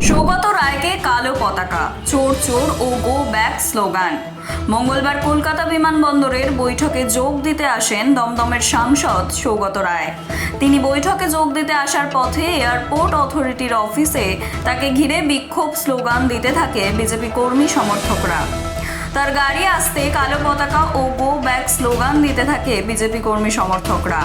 সৌগত রায়কে কালো পতাকা, চোর চোর ও গো ব্যাক স্লোগান। মঙ্গলবার কলকাতা বিমানবন্দরের বৈঠকে যোগ দিতে আসেন দমদমের সাংসদ সৌগত রায়। তিনি বৈঠকে যোগ দিতে আসার পথে এয়ারপোর্ট অথরিটির অফিসে তাকে ঘিরে বিক্ষোভ স্লোগান দিতে থাকে বিজেপি কর্মী সমর্থকরা। তার গাড়ি আসতে কালো পতাকা ও গো ব্যাক স্লোগান দিতে থাকে বিজেপি কর্মী সমর্থকরা।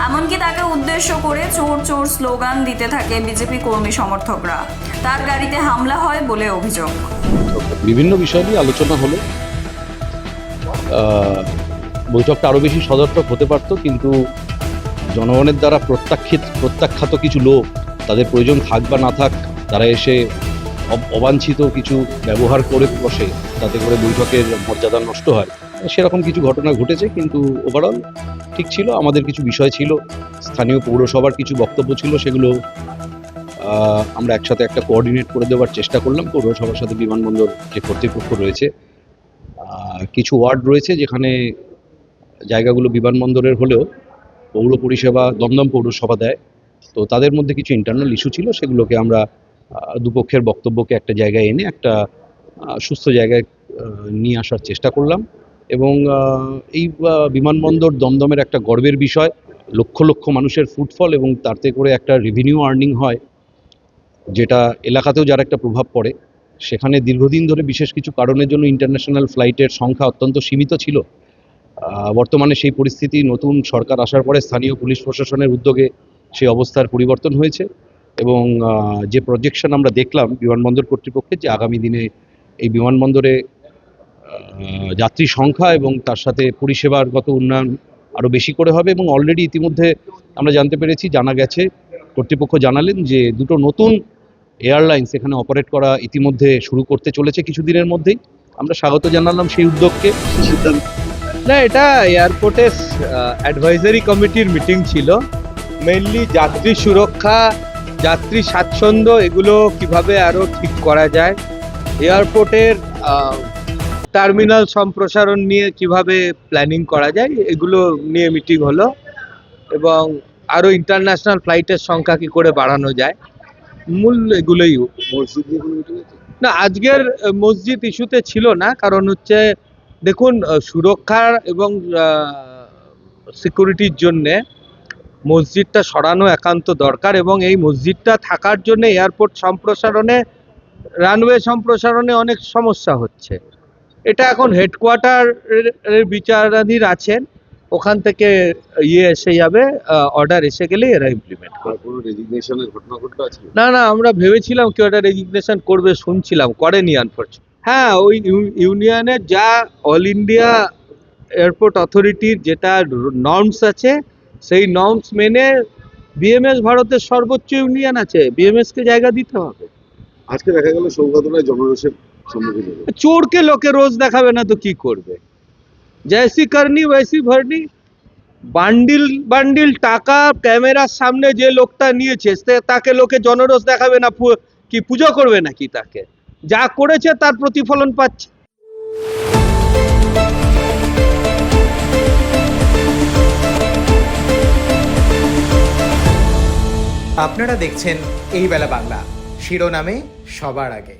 এমনকি তাকে উদ্দেশ্য করে চোর চোর স্লোগান দিতে থাকে বিজেপি কর্মী সমর্থকরা। তার গাড়িতে হামলা হয় বলে অভিযোগ। বিভিন্ন বিষয় নিয়ে আলোচনা হলো। বৈঠকটা আরো বেশি সদর্থক হতে পারত, কিন্তু জনগণের দ্বারা প্রত্যাখ্যাত কিছু লোক, তাদের প্রয়োজন থাক বা না থাক, তারা এসে অবাঞ্ছিত কিছু ব্যবহার করে বসে, তাতে করে বৈঠকের মর্যাদা নষ্ট হয়। সেরকম কিছু ঘটনা ঘটেছে, কিন্তু ওভারঅল ঠিক ছিল। আমাদের কিছু বিষয় ছিল, স্থানীয় পৌরসভার কিছু বক্তব্য ছিল, সেগুলো আমরা একসাথে একটা কোঅর্ডিনেট করে দেওয়ার চেষ্টা করলাম। পৌরসভার সাথে বিমানবন্দর যে কর্তৃপক্ষ রয়েছে, কিছু ওয়ার্ড রয়েছে যেখানে জায়গাগুলো বিমানবন্দরের হলেও পৌর পরিষেবা দমদম পৌরসভা দেয়, তো তাদের মধ্যে কিছু ইন্টারনাল ইস্যু ছিল। সেগুলোকে আমরা দুপক্ষের বক্তব্যকে একটা জায়গায় এনে একটা সুস্থ জায়গায় নিয়ে আসার চেষ্টা করলাম। এবং এই বিমানবন্দর দমদমের একটা গর্বের বিষয়। লক্ষ লক্ষ মানুষের ফুটফল এবং তাতে করে একটা রেভিনিউ আর্নিং হয়, যেটা এলাকাতেও যার একটা প্রভাব পড়ে। সেখানে দীর্ঘদিন ধরে বিশেষ কিছু কারণের জন্য ইন্টারন্যাশনাল ফ্লাইটের সংখ্যা অত্যন্ত সীমিত ছিল। বর্তমানে সেই পরিস্থিতি নতুন সরকার আসার পরে স্থানীয় পুলিশ প্রশাসনের উদ্যোগে সেই অবস্থার পরিবর্তন হয়েছে। এবং যে প্রজেকশন আমরা দেখলাম বিমানবন্দর কর্তৃপক্ষের, যে আগামী দিনে এই বিমানবন্দরে যাত্রী সংখ্যা এবং তার সাথে পরিষেবাগত উন্নয়ন আরও বেশি করে হবে। এবং অলরেডি ইতিমধ্যে আমরা জানতে পেরেছি, জানা গেছে, কর্তৃপক্ষ জানালেন যে দুটো নতুন এয়ারলাইন্স এখানে অপারেট করা ইতিমধ্যে শুরু করতে চলেছে কিছুদিনের মধ্যেই। আমরা স্বাগত জানালাম সেই উদ্যোগকে। না, এটা এয়ারপোর্টের অ্যাডভাইজারি কমিটির মিটিং ছিল। মেইনলি যাত্রী সুরক্ষা, যাত্রী স্বাচ্ছন্দ্য, এগুলো কিভাবে আরও ঠিক করা যায়, এয়ারপোর্টের টার্মিনাল সম্প্রসারণ নিয়ে কিভাবে প্ল্যানিং করা যায়, এগুলো নিয়ে মিটিং হলো। এবং আরও ইন্টারন্যাশনাল ফ্লাইটের সংখ্যা কী করে বাড়ানো যায়, মূল এগুলোই। না, আজকের মসজিদ ইস্যুতে ছিল না, কারণ হচ্ছে দেখুন, সুরক্ষা এবং সিকিউরিটির জন্যে মসজিদটা সরানো একান্ত দরকার। এবং এই মসজিদটা থাকার জন্য এয়ারপোর্ট সম্প্রসারণে, রানওয়ে সম্প্রসারণে অনেক সমস্যা হচ্ছে। এটা এখন হেডকোয়ার্টারের বিচারাধীন আছেন, ওখান থেকে এসে যাবে, অর্ডার এসে গেলেই এরা ইমপ্লিমেন্ট করবে। না, আমরা ভেবেছিলাম কেউ একটা রেজিগনেশন করবে, শুনছিলাম, করেনি আনফরচুনেটলি। হ্যাঁ, ওই ইউনিয়নের যা অল ইন্ডিয়া এয়ারপোর্ট অথরিটির যেটা নর্মস আছে, সেই নর্মস মেনে বিএমএস ভারতের সর্বোচ্চ ইউনিয়ন আছে, বিএমএস কে জায়গা দিতে হবে। আজকে দেখা গেল সৌগত রায় জনরোষের সম্মুখীন হলো। চোরকে লোকে রোজ দেখাবে না তো কি করবে? জৈসি করনি ওইসি ভরনি। বান্ডিল বান্ডিল টাকা ক্যামেরার সামনে যে লোকটা নিয়েছে, তাকে লোকে জনরোষ দেখাবে না, কি পুজো করবে নাকি? তাকে যা করেছে তার প্রতিফলন পাচ্ছে। আপনারা দেখছেন এই বেলা বাংলা, শিরোনামে সবার আগে।